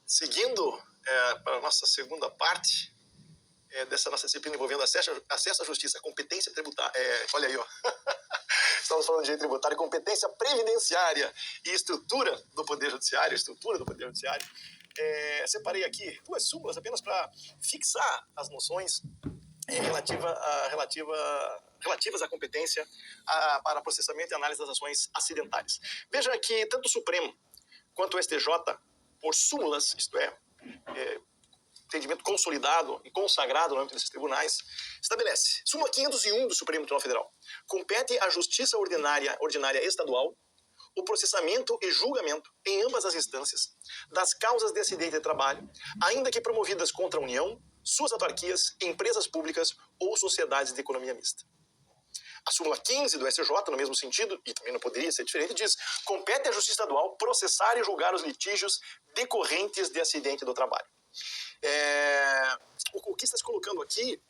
Seguindo para a nossa segunda parte dessa nossa disciplina envolvendo acesso à justiça, competência tributária. Olha aí, ó. Estamos falando de direito tributário, competência previdenciária e estrutura do Poder Judiciário. Separei aqui duas súmulas apenas para fixar as noções relativas à competência para processamento e análise das ações acidentárias. Veja que tanto o Supremo quanto o STJ, por súmulas, isto é, entendimento consolidado e consagrado no âmbito desses tribunais, estabelece: súmula 501 do Supremo Tribunal Federal. Compete à Justiça Ordinária Estadual o processamento e julgamento, em ambas as instâncias, das causas de acidente de trabalho, ainda que promovidas contra a União, suas autarquias, empresas públicas ou sociedades de economia mista. A súmula 15 do SJ, no mesmo sentido, e também não poderia ser diferente, diz: compete à Justiça Estadual processar e julgar os litígios decorrentes de acidente do trabalho. O que está se colocando aqui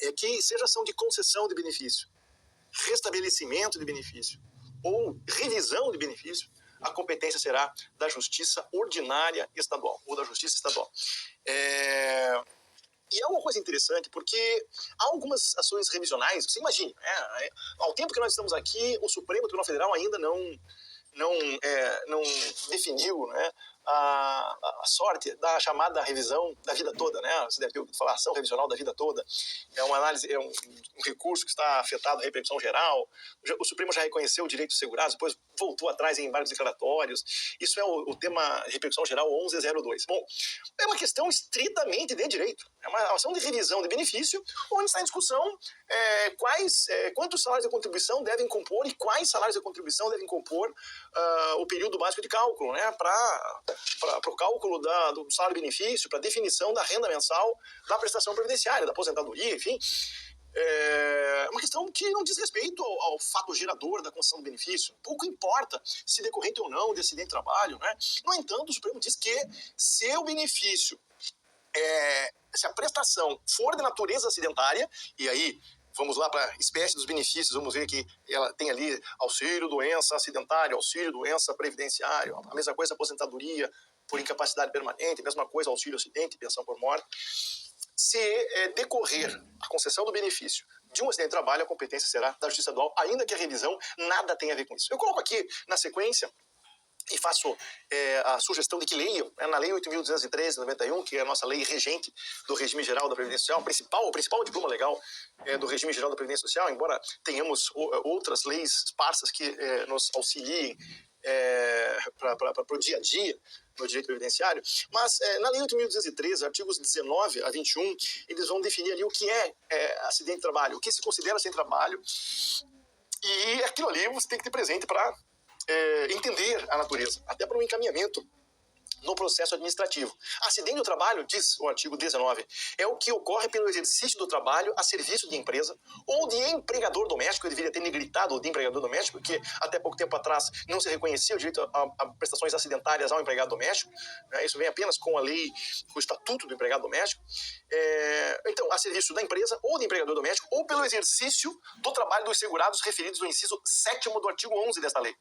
é que, seja ação de concessão de benefício, restabelecimento de benefício ou revisão de benefício, a competência será da Justiça Ordinária Estadual ou da Justiça Estadual. E é uma coisa interessante, porque há algumas ações revisionais. Você imagine, ao tempo que nós estamos aqui, o Supremo Tribunal Federal ainda não definiu, né, a sorte da chamada revisão da vida toda, né? Você deve ter ouvido falar ação revisional da vida toda. É uma análise, um recurso que está afetado à repercussão geral. O Supremo já reconheceu o direito dos segurados, depois voltou atrás em embargos declaratórios. Isso é o tema repercussão geral 1102. Bom, é uma questão estritamente de direito. É uma ação de revisão de benefício, onde está em discussão quantos salários de contribuição devem compor e quais salários de contribuição devem compor o período básico de cálculo, né, para o cálculo do salário-benefício, para a definição da renda mensal, da prestação previdenciária, da aposentadoria, enfim. É uma questão que não diz respeito ao fato gerador da concessão do benefício. Pouco importa se decorrente ou não de acidente de trabalho, né? No entanto, o Supremo diz que se o benefício, se a prestação for de natureza acidentária, e aí vamos lá para a espécie dos benefícios, vamos ver que ela tem ali auxílio-doença acidentário, auxílio-doença previdenciário, a mesma coisa aposentadoria por incapacidade permanente, a mesma coisa auxílio-acidente, pensão por morte. Se decorrer a concessão do benefício de um acidente de trabalho, a competência será da Justiça Estadual, ainda que a revisão nada tenha a ver com isso. Eu coloco aqui na sequência e faço a sugestão de que leiam, na Lei 8.213 de 91, que é a nossa lei regente do regime geral da Previdência Social, o principal diploma legal do regime geral da Previdência Social, embora tenhamos outras leis esparsas que nos auxiliem para o dia a dia no direito previdenciário, mas na Lei 8.213, artigos 19 a 21, eles vão definir ali o que é acidente de trabalho, o que se considera acidente de trabalho, e aquilo ali você tem que ter presente para entender a natureza, até para um encaminhamento no processo administrativo. Acidente do trabalho, diz o artigo 19, é o que ocorre pelo exercício do trabalho a serviço de empresa ou de empregador doméstico. Eu deveria ter negritado o de empregador doméstico, porque até pouco tempo atrás não se reconhecia o direito a prestações acidentárias ao empregado doméstico, né? Isso vem apenas com a lei, com o Estatuto do Empregado Doméstico. Então, a serviço da empresa ou de empregador doméstico ou pelo exercício do trabalho dos segurados referidos no inciso 7º do artigo 11 desta lei.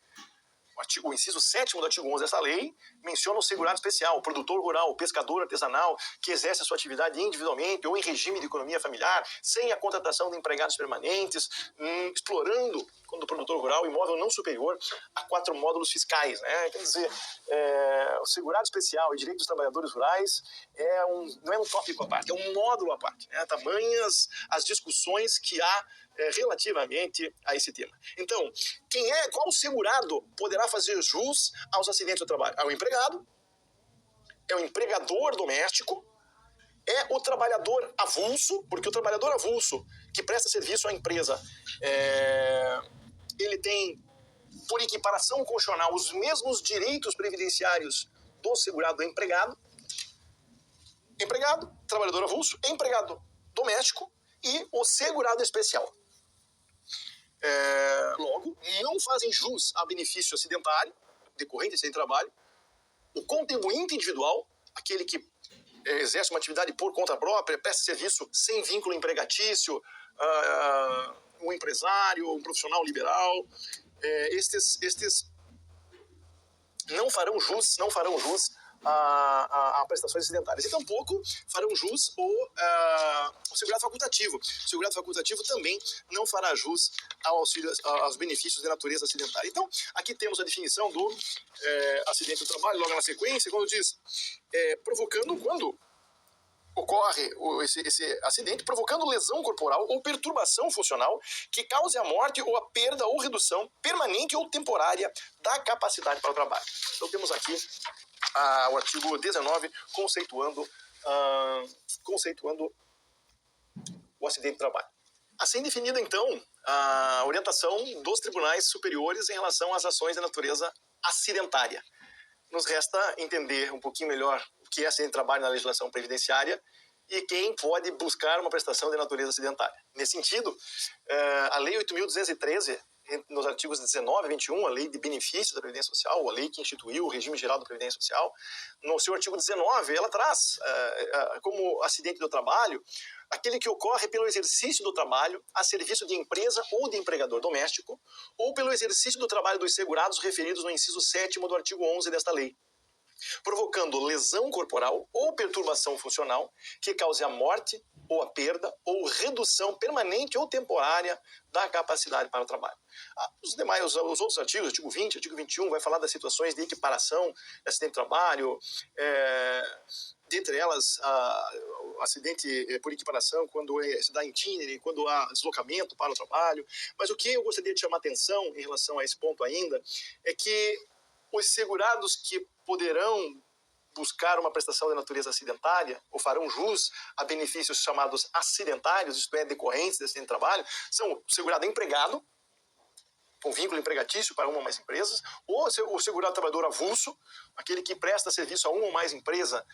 O inciso 7º do artigo 11 dessa lei menciona o segurado especial, o produtor rural, o pescador artesanal, que exerce a sua atividade individualmente ou em regime de economia familiar, sem a contratação de empregados permanentes, explorando, quando o produtor rural, imóvel não superior a 4 módulos fiscais, né? Quer dizer, o segurado especial e direito dos trabalhadores rurais não é um tópico à parte, é um módulo à parte, né? Tamanhas as discussões que há relativamente a esse tema. Então, qual segurado poderá fazer jus aos acidentes do trabalho? É o empregado, é o empregador doméstico, é o trabalhador avulso, porque o trabalhador avulso que presta serviço à empresa, ele tem, por equiparação constitucional, os mesmos direitos previdenciários do segurado empregado, trabalhador avulso, empregado doméstico e o segurado especial. Logo, não fazem jus a benefício acidentário, decorrente desse trabalho, o contribuinte individual, aquele que exerce uma atividade por conta própria, presta serviço sem vínculo empregatício, um empresário, um profissional liberal, estes não farão jus a prestações acidentárias. E tampouco farão jus o segurado facultativo. O segurado facultativo também não fará jus aos benefícios de natureza acidentária. Então, aqui temos a definição do acidente do trabalho, logo na sequência, quando diz provocando quando ocorre esse acidente, provocando lesão corporal ou perturbação funcional que cause a morte ou a perda ou redução permanente ou temporária da capacidade para o trabalho. Então temos aqui o artigo 19 conceituando o acidente de trabalho. Assim definida, então, a orientação dos tribunais superiores em relação às ações de natureza acidentária. Nos resta entender um pouquinho melhor o que é acidente de trabalho na legislação previdenciária e quem pode buscar uma prestação de natureza acidentária. Nesse sentido, a Lei 8.213, nos artigos 19 e 21, a Lei de Benefícios da Previdência Social, a lei que instituiu o regime geral da Previdência Social, no seu artigo 19, ela traz como acidente do trabalho aquele que ocorre pelo exercício do trabalho a serviço de empresa ou de empregador doméstico, ou pelo exercício do trabalho dos segurados referidos no inciso 7º do artigo 11 desta lei, provocando lesão corporal ou perturbação funcional que cause a morte ou a perda ou redução permanente ou temporária da capacidade para o trabalho. Os outros artigos, artigo 20, artigo 21, vai falar das situações de equiparação de acidente de trabalho, dentre elas, o acidente por equiparação, quando se dá itinerary, quando há deslocamento para o trabalho. Mas o que eu gostaria de chamar a atenção em relação a esse ponto ainda é que os segurados que poderão buscar uma prestação de natureza acidentária ou farão jus a benefícios chamados acidentários, isto é, decorrentes desse acidente de trabalho, são o segurado empregado, com vínculo empregatício para uma ou mais empresas, ou o segurado trabalhador avulso, aquele que presta serviço a uma ou mais empresa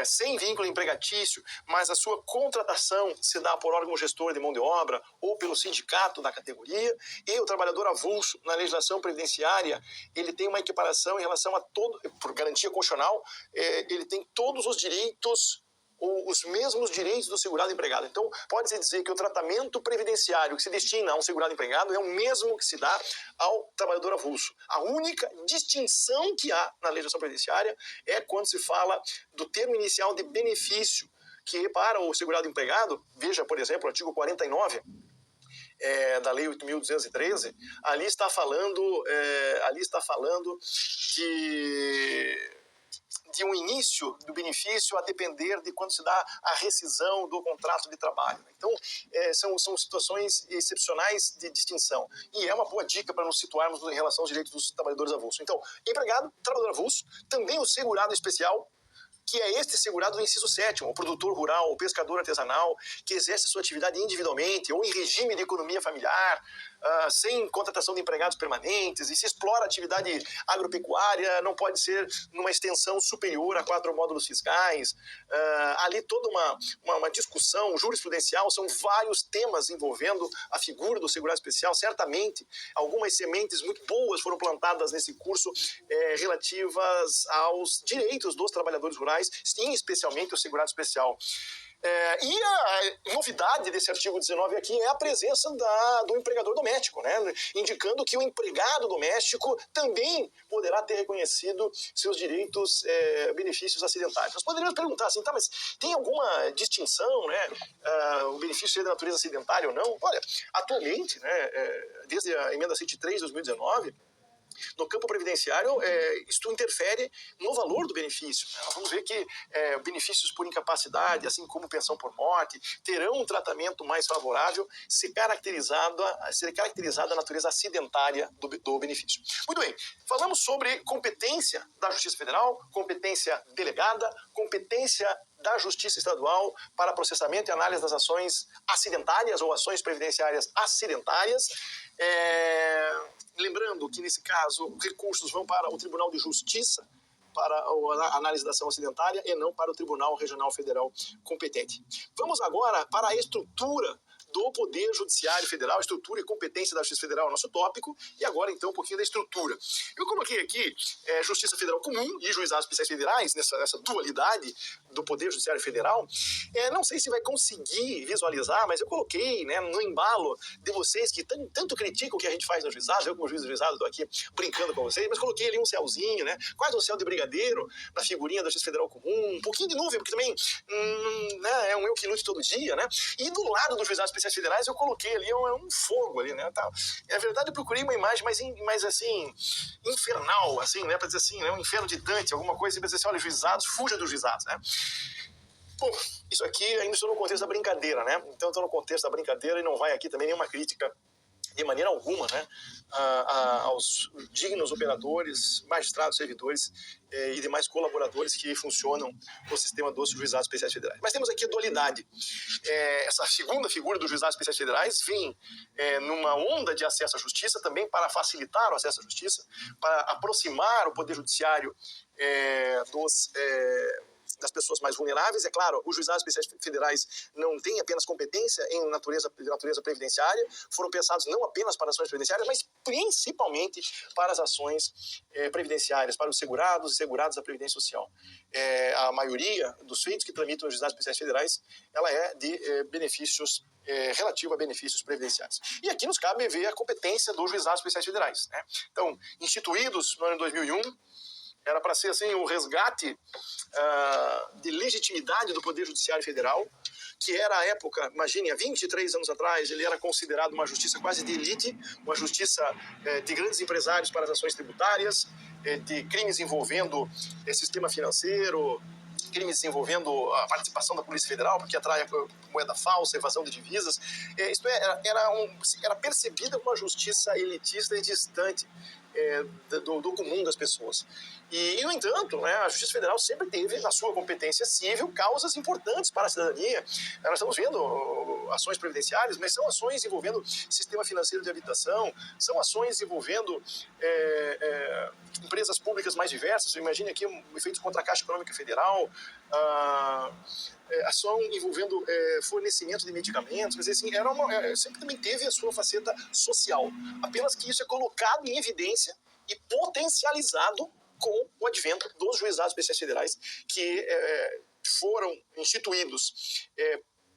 sem vínculo empregatício, mas a sua contratação se dá por órgão gestor de mão de obra ou pelo sindicato da categoria, e o trabalhador avulso, na legislação previdenciária, ele tem uma equiparação em relação a todo, por garantia constitucional, ele tem todos os direitos ou os mesmos direitos do segurado empregado. Então, pode-se dizer que o tratamento previdenciário que se destina a um segurado empregado é o mesmo que se dá ao trabalhador avulso. A única distinção que há na legislação previdenciária é quando se fala do termo inicial de benefício, que para o segurado empregado, veja, por exemplo, o artigo 49, da Lei 8.213, ali está falando de um início do benefício a depender de quando se dá a rescisão do contrato de trabalho. Então, são situações excepcionais de distinção. E é uma boa dica para nos situarmos em relação aos direitos dos trabalhadores avulsos. Então, empregado, trabalhador avulso, também o segurado especial, que é este segurado do inciso 7º, o produtor rural, o pescador artesanal, que exerce sua atividade individualmente ou em regime de economia familiar, sem contratação de empregados permanentes, e se explora a atividade agropecuária, não pode ser numa extensão superior a 4 módulos fiscais. Ali toda uma discussão jurisprudencial, são vários temas envolvendo a figura do segurado especial. Certamente, algumas sementes muito boas foram plantadas nesse curso relativas aos direitos dos trabalhadores rurais, sim, especialmente o segurado especial. E a novidade desse artigo 19 aqui é a presença do empregador doméstico, né? Indicando que o empregado doméstico também poderá ter reconhecido seus direitos, benefícios acidentários. Nós poderíamos perguntar assim, tá, mas tem alguma distinção, né? O benefício é de natureza acidentária ou não? Olha, atualmente, né, desde a emenda 103 de 2019, no campo previdenciário, isto interfere no valor do benefício. Nós vamos ver que benefícios por incapacidade, assim como pensão por morte, terão um tratamento mais favorável se caracterizada a natureza acidentária do benefício. Muito bem, falamos sobre competência da Justiça Federal, competência delegada, competência da Justiça Estadual para processamento e análise das ações acidentárias ou ações previdenciárias acidentárias. Lembrando que, nesse caso, recursos vão para o Tribunal de Justiça para a análise da ação acidentária e não para o Tribunal Regional Federal competente. Vamos agora para a estrutura do Poder Judiciário Federal, estrutura e competência da Justiça Federal, nosso tópico, e agora então um pouquinho da estrutura. Eu coloquei aqui Justiça Federal Comum e Juizados Especiais Federais, nessa dualidade do Poder Judiciário Federal. Não sei se vai conseguir visualizar, mas eu coloquei, né, no embalo de vocês que tanto criticam o que a gente faz no juizado, eu como juiz do juizado estou aqui brincando com vocês, mas coloquei ali um céuzinho, né, quase um céu de brigadeiro na figurinha da Justiça Federal Comum, um pouquinho de nuvem, porque também né, é um eu que lute todo dia, né, e do lado dos juizados especiais federais eu coloquei ali um fogo ali, né, tá. Na verdade eu procurei uma imagem mais assim, infernal, assim, né, para dizer assim, né, um inferno de Dante, alguma coisa, para dizer assim, olha, juizados, fuja dos juizados, né. Bom, isso aqui ainda estou no contexto da brincadeira, né? Então estou no contexto da brincadeira e não vai aqui também nenhuma crítica de maneira alguma, né, aos dignos operadores, magistrados, servidores e demais colaboradores que funcionam no sistema dos juizados especiais federais. Mas temos aqui a dualidade. Essa segunda figura dos juizados especiais federais vem numa onda de acesso à justiça, também para facilitar o acesso à justiça, para aproximar o Poder Judiciário das pessoas mais vulneráveis. É claro, os juizados especiais federais não têm apenas competência em natureza previdenciária, foram pensados não apenas para ações previdenciárias, mas principalmente para as ações previdenciárias, para os segurados e seguradas da Previdência Social. A maioria dos feitos que tramitam os juizados especiais federais, ela é de benefícios relativo a benefícios previdenciários. E aqui nos cabe ver a competência dos juizados especiais federais, né? Então, instituídos no ano 2001, era para ser assim o resgate de legitimidade do Poder Judiciário Federal, que era à época, imagine, há 23 anos atrás, ele era considerado uma justiça quase de elite, uma justiça de grandes empresários para as ações tributárias, de crimes envolvendo sistema financeiro, crimes envolvendo a participação da Polícia Federal, porque atrai moeda falsa, evasão de divisas. Isto era percebida como uma justiça elitista e distante do comum das pessoas. E, no entanto, né, a Justiça Federal sempre teve, na sua competência civil, causas importantes para a cidadania. Nós estamos vendo ações previdenciárias, mas são ações envolvendo sistema financeiro de habitação, são ações envolvendo empresas públicas mais diversas. Imagine aqui efeitos contra a Caixa Econômica Federal, ação envolvendo fornecimento de medicamentos. Quer dizer, assim, sempre também teve a sua faceta social. Apenas que isso é colocado em evidência e potencializado com o advento dos juizados especiais federais, que foram instituídos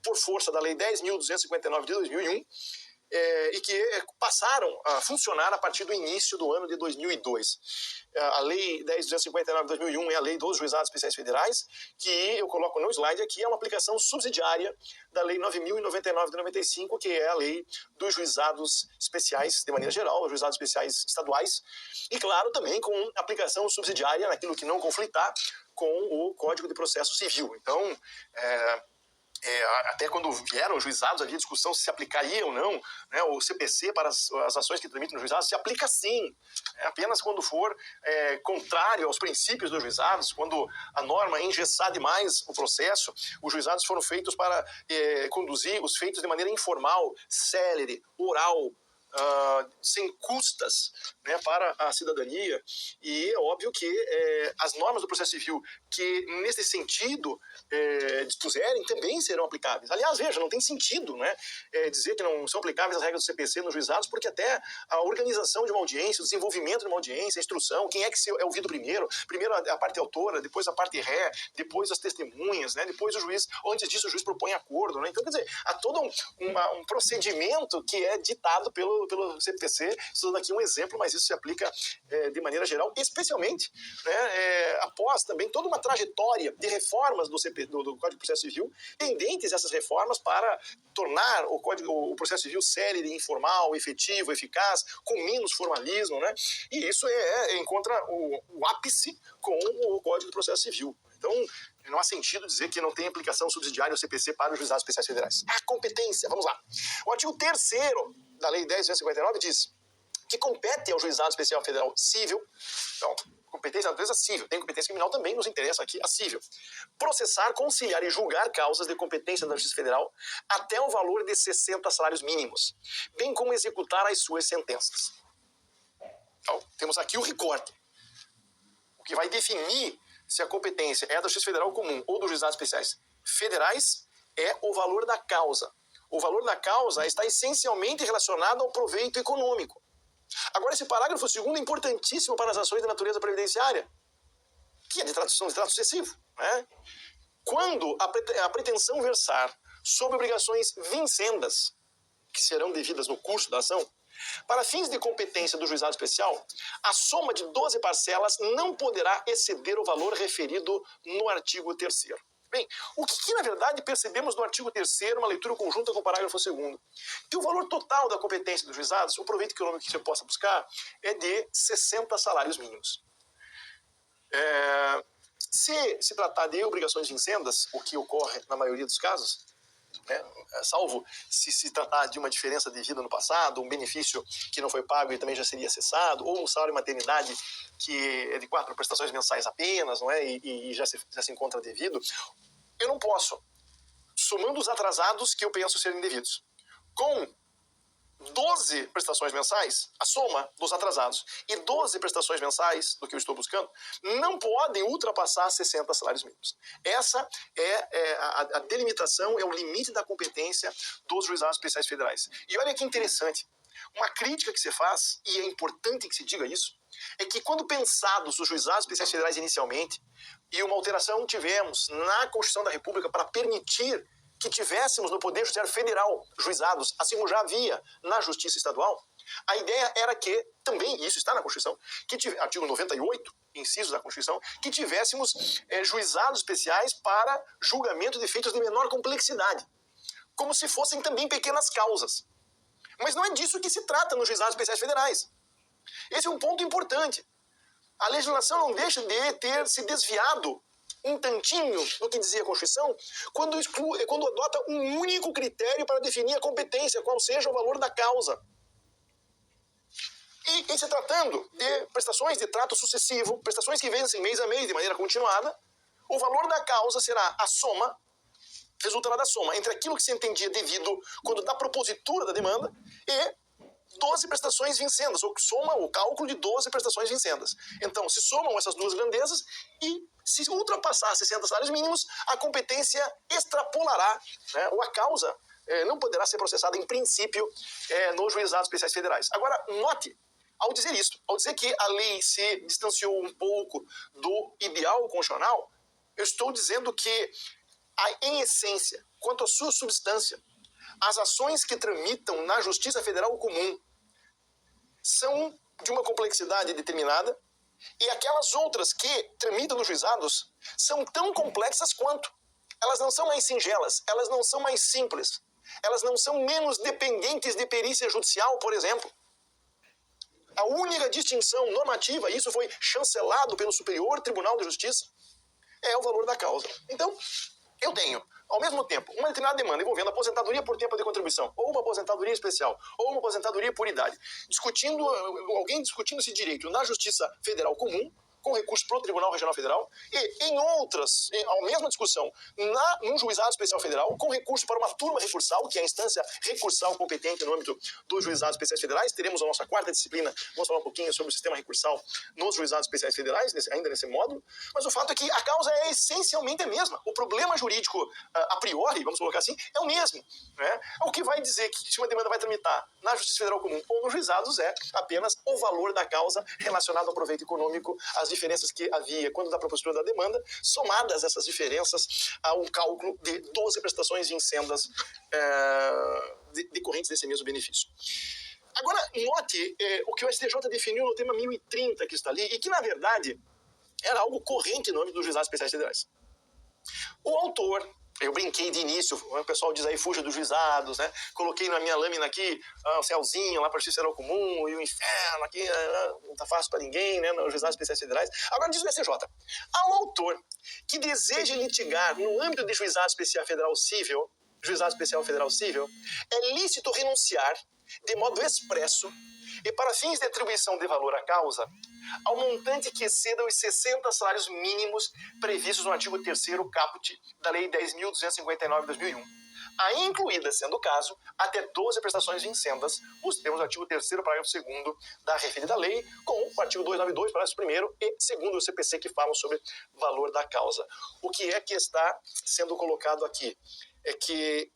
por força da Lei 10.259 de 2001, e que passaram a funcionar a partir do início do ano de 2002. A Lei 10.259 de 2001 é a Lei dos Juizados Especiais Federais, que eu coloco no slide aqui, é uma aplicação subsidiária da Lei 9.099 de 95, que é a Lei dos Juizados Especiais, de maneira geral, os Juizados Especiais Estaduais, e, claro, também com aplicação subsidiária naquilo que não conflitar com o Código de Processo Civil. Então, até quando vieram os juizados, havia discussão se aplicaria ou não, né, o CPC para as ações que tramitam nos juizados, se aplica sim, apenas quando for contrário aos princípios dos juizados, quando a norma engessar demais o processo. Os juizados foram feitos para conduzir os feitos de maneira informal, célere, oral, sem custas, né, para a cidadania. E é óbvio que as normas do processo civil que nesse sentido dispuserem também serão aplicáveis. Aliás, veja, não tem sentido, né, dizer que não são aplicáveis as regras do CPC nos juizados, porque até a organização de uma audiência, o desenvolvimento de uma audiência, a instrução, quem é que é ouvido primeiro a parte autora, depois a parte ré, depois as testemunhas, né, depois o juiz, antes disso o juiz propõe acordo, né? Então, quer dizer, há todo um procedimento que é ditado pelo CPC. Estou dando aqui um exemplo, mas isso se aplica de maneira geral, especialmente, né, após também toda uma trajetória de reformas do Código de Processo Civil, tendentes essas reformas para tornar o processo civil célere, informal, efetivo, eficaz, com menos formalismo, né? E isso encontra o ápice com o Código de Processo Civil. Então, não há sentido dizer que não tem aplicação subsidiária ao CPC para os juizados especiais federais. A competência, vamos lá. O artigo 3º da Lei 10.259 diz que compete ao juizado especial federal civil, então, competência da natureza civil, tem competência criminal também, nos interessa aqui a civil, processar, conciliar e julgar causas de competência da Justiça Federal até o valor de 60 salários mínimos, bem como executar as suas sentenças. Então, temos aqui o recorte. O que vai definir se a competência é da Justiça Federal comum ou dos juizados especiais federais é o valor da causa. O valor da causa está essencialmente relacionado ao proveito econômico. Agora, esse parágrafo segundo é importantíssimo para as ações de natureza previdenciária, que é de trato sucessivo, né? Quando a pretensão versar sobre obrigações vincendas, que serão devidas no curso da ação, para fins de competência do juizado especial, a soma de 12 parcelas não poderá exceder o valor referido no artigo 3º. Bem, o que na verdade percebemos no artigo 3º, uma leitura conjunta com o parágrafo 2º? Que o valor total da competência dos juizados, o proveito econômico que você possa buscar, é de 60 salários mínimos. Se se tratar de obrigações vincendas, o que ocorre na maioria dos casos, né, salvo se tratar de uma diferença devida no passado, um benefício que não foi pago e também já seria cessado, ou um salário de maternidade que é de 4 prestações mensais apenas, não é, e já se encontra devido, eu não posso, somando os atrasados que eu penso serem devidos, com 12 prestações mensais, a soma dos atrasados, e 12 prestações mensais do que eu estou buscando, não podem ultrapassar 60 salários mínimos. Essa é a delimitação, é o limite da competência dos juizados especiais federais. E olha que interessante, uma crítica que se faz, e é importante que se diga isso, é que quando pensados os juizados especiais federais inicialmente, e uma alteração tivemos na Constituição da República para permitir que tivéssemos no Poder Judiciário Federal juizados, assim como já havia na Justiça Estadual, a ideia era que, também, e isso está na Constituição, artigo 98, inciso da Constituição, que tivéssemos juizados especiais para julgamento de feitos de menor complexidade, como se fossem também pequenas causas. Mas não é disso que se trata nos juizados especiais federais. Esse é um ponto importante. A legislação não deixa de ter se desviado um tantinho do que dizia a Constituição quando adota um único critério para definir a competência, qual seja o valor da causa. E em se tratando de prestações de trato sucessivo, prestações que vencem mês a mês de maneira continuada, o valor da causa será a soma, resultará da soma entre aquilo que se entendia devido quando da propositura da demanda e 12 prestações vincendas, ou soma o cálculo de 12 prestações vincendas. Então, se somam essas duas grandezas e se ultrapassar 60 salários mínimos, a competência extrapolará, né, ou a causa não poderá ser processada em princípio nos juizados especiais federais. Agora, note, ao dizer isso, ao dizer que a lei se distanciou um pouco do ideal constitucional, eu estou dizendo que, em essência, quanto à sua substância, as ações que tramitam na Justiça Federal Comum são de uma complexidade determinada e aquelas outras que tramitam nos juizados são tão complexas quanto. Elas não são mais singelas, elas não são mais simples, elas não são menos dependentes de perícia judicial, por exemplo. A única distinção normativa, e isso foi chancelado pelo Superior Tribunal de Justiça, é o valor da causa. Então, eu tenho, ao mesmo tempo, uma determinada demanda envolvendo aposentadoria por tempo de contribuição, ou uma aposentadoria especial, ou uma aposentadoria por idade, alguém discutindo esse direito na Justiça Federal Comum, com recurso para o Tribunal Regional Federal, e em outras, a mesma discussão, num juizado especial federal, com recurso para uma turma recursal, que é a instância recursal competente no âmbito dos juizados especiais federais. Teremos a nossa quarta disciplina, vamos falar um pouquinho sobre o sistema recursal nos juizados especiais federais, ainda nesse módulo, mas o fato é que a causa é essencialmente a mesma. O problema jurídico, a priori, vamos colocar assim, é o mesmo, né? O que vai dizer que se uma demanda vai tramitar na Justiça Federal Comum ou nos juizados é apenas o valor da causa relacionado ao proveito econômico, as diferenças que havia quando da propositura da demanda, somadas essas diferenças ao cálculo de 12 prestações vincendas decorrentes desse mesmo benefício. Agora, note o que o STJ definiu no tema 1030 que está ali, e que, na verdade, era algo corrente no âmbito dos juizados especiais federais. O autor, eu brinquei de início, o pessoal diz aí, fuja dos juizados, né? Coloquei na minha lâmina aqui o céuzinho lá para a Justiça Federal Comum e o inferno aqui, não tá fácil para ninguém, né? Nos juizados especiais federais. Agora diz o STJ, ao autor que deseja litigar no âmbito de juizado especial federal civil, é lícito renunciar de modo expresso e para fins de atribuição de valor à causa ao montante que exceda os 60 salários mínimos previstos no artigo 3º caput da Lei 10.259 de 2001. A incluída, sendo o caso, até 12 prestações vincendas, os termos do artigo 3º, parágrafo 2º da referida lei, com o artigo 292, parágrafo 1º e 2º do CPC, que falam sobre valor da causa. O que é que está sendo colocado aqui? É que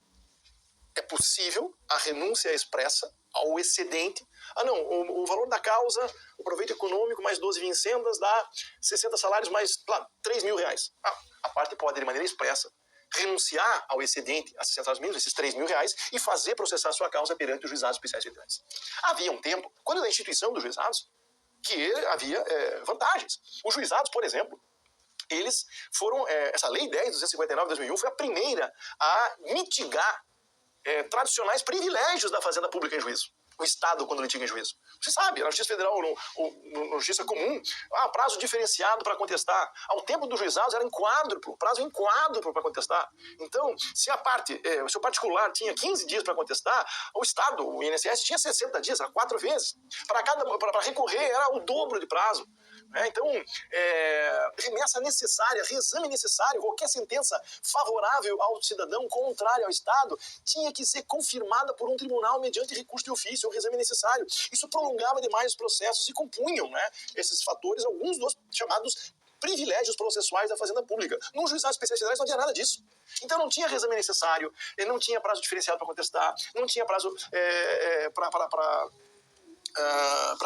é possível a renúncia expressa ao excedente. Ah, não, o valor da causa, o proveito econômico mais 12 vincendas dá 60 salários mais, lá, 3 mil reais. A parte pode, de maneira expressa, renunciar ao excedente, a 60 salários mínimos, esses 3 mil reais, e fazer processar sua causa perante os juizados especiais federais. Havia um tempo, quando da instituição dos juizados, que havia vantagens. Os juizados, por exemplo, eles foram, essa lei 10.259 de 2001 foi a primeira a mitigar tradicionais privilégios da fazenda pública em juízo. O Estado, quando litiga em juízo. Você sabe, na Justiça Federal, na Justiça Comum, prazo diferenciado para contestar. Ao tempo dos juizados era em quádruplo, prazo em quádruplo para contestar. Então, se a parte, se o particular tinha 15 dias para contestar, o Estado, o INSS, tinha 60 dias, era 4 vezes. Para recorrer era o dobro de prazo. Então, remessa necessária, reexame necessário, qualquer sentença favorável ao cidadão, contrária ao Estado, tinha que ser confirmada por um tribunal mediante recurso de ofício, ou reexame necessário. Isso prolongava demais os processos e compunham, esses fatores, alguns dos chamados privilégios processuais da fazenda pública. Nos juizados especiais federais não havia nada disso. Então não tinha reexame necessário, não tinha prazo diferenciado para contestar, não tinha prazo para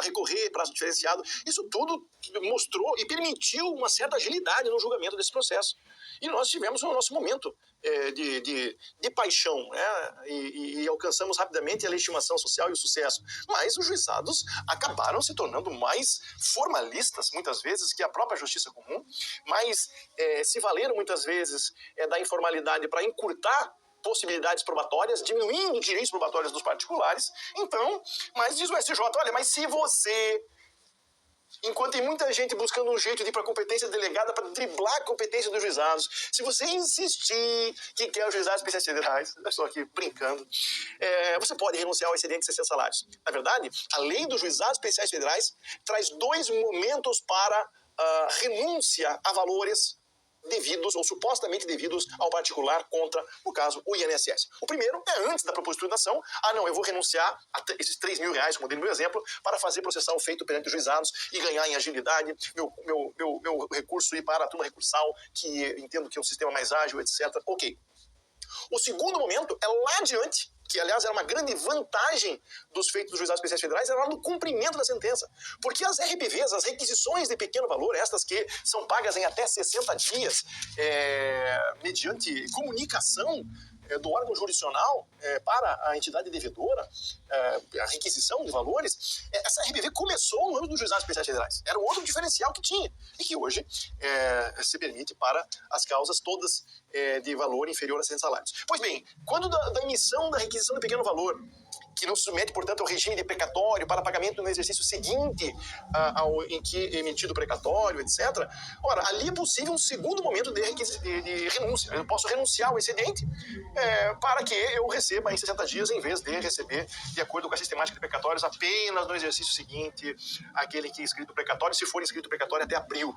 recorrer, prazo diferenciado. Isso tudo mostrou e permitiu uma certa agilidade no julgamento desse processo. E nós tivemos o nosso momento de paixão, e alcançamos rapidamente a legitimação social e o sucesso. Mas os juizados acabaram se tornando mais formalistas, muitas vezes, que a própria Justiça Comum, mas se valeram muitas vezes da informalidade para encurtar possibilidades probatórias, diminuindo direitos probatórios dos particulares. Então, mas diz o STJ, olha, mas se você, enquanto tem muita gente buscando um jeito de ir para a competência delegada para driblar a competência dos juizados, se você insistir que quer os juizados especiais federais, eu estou aqui brincando, você pode renunciar ao excedente de 60 salários. Na verdade, a lei dos juizados especiais federais traz 2 momentos para renúncia a valores devidos ou supostamente devidos ao particular contra, no caso, o INSS. O primeiro é antes da propositura da ação. Não, eu vou renunciar a esses 3 mil reais, como dei no meu exemplo, para fazer processar o feito perante os juizados e ganhar em agilidade, meu recurso ir para a turma recursal, que entendo que é um sistema mais ágil, etc. Ok. O segundo momento é lá adiante, que aliás era uma grande vantagem dos feitos dos juizados especiais federais, era lá no cumprimento da sentença. Porque as RPVs, as requisições de pequeno valor, estas que são pagas em até 60 dias, mediante comunicação do órgão jurisdicional para a entidade devedora, a requisição de valores, essa RPV começou no âmbito dos juizados especiais federais. Era um outro diferencial que tinha e que hoje se permite para as causas todas de valor inferior a 100 salários. Pois bem, quando da emissão da requisição de pequeno valor, que não se submete, portanto, ao regime de precatório para pagamento no exercício seguinte em que é emitido o precatório, etc. Ora, ali é possível um segundo momento de renúncia. Eu posso renunciar ao excedente para que eu receba em 60 dias, em vez de receber, de acordo com a sistemática de precatórios, apenas no exercício seguinte, aquele que é inscrito precatório, se for inscrito precatório até abril.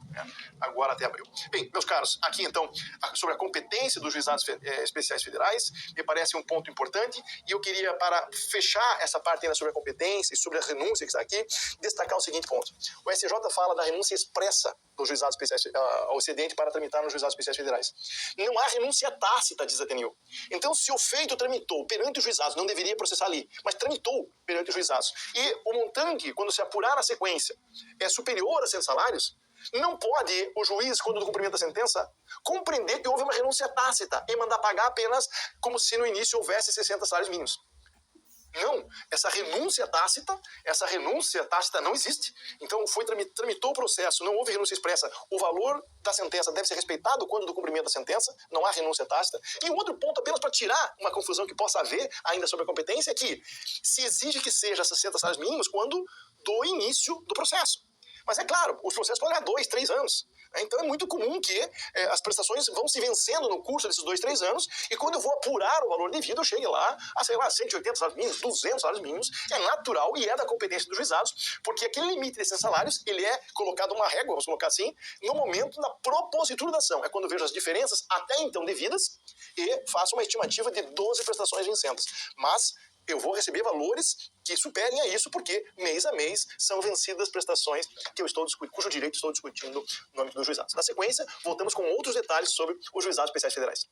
Agora até abril. Bem, meus caros, aqui então, sobre a competência dos juizados especiais federais, me parece um ponto importante, e eu queria, para fechar essa parte ainda sobre a competência e sobre a renúncia que está aqui, destacar o seguinte ponto. O STJ fala da renúncia expressa dos juizados especiais ao excedente para tramitar nos juizados especiais federais. Não há renúncia tácita, diz a TNU. Então, se o feito tramitou perante os juizados, não deveria processar ali, mas tramitou perante os juizados, e o montante, quando se apurar na sequência, é superior a 100 salários, não pode o juiz, quando do cumprimento da sentença, compreender que houve uma renúncia tácita e mandar pagar apenas como se no início houvesse 60 salários mínimos. Não, essa renúncia tácita não existe. Então, tramitou o processo, não houve renúncia expressa. O valor da sentença deve ser respeitado quando do cumprimento da sentença, não há renúncia tácita. E um outro ponto, apenas para tirar uma confusão que possa haver ainda sobre a competência, é que se exige que seja 60 salários mínimos quando do início do processo. Mas é claro, os processos podem durar 2, 3 anos. Então é muito comum que as prestações vão se vencendo no curso desses 2, 3 anos, e quando eu vou apurar o valor devido, eu chegue lá a, 180 salários mínimos, 200 salários mínimos. É natural e é da competência dos juizados, porque aquele limite desses salários, ele é colocado uma régua, vamos colocar assim, no momento da propositura da ação. É quando eu vejo as diferenças até então devidas e faço uma estimativa de 12 prestações vincendas. Mas eu vou receber valores que superem a isso, porque mês a mês são vencidas prestações que eu estou cujo direito estou discutindo no âmbito dos juizados. Na sequência, voltamos com outros detalhes sobre os juizados especiais federais.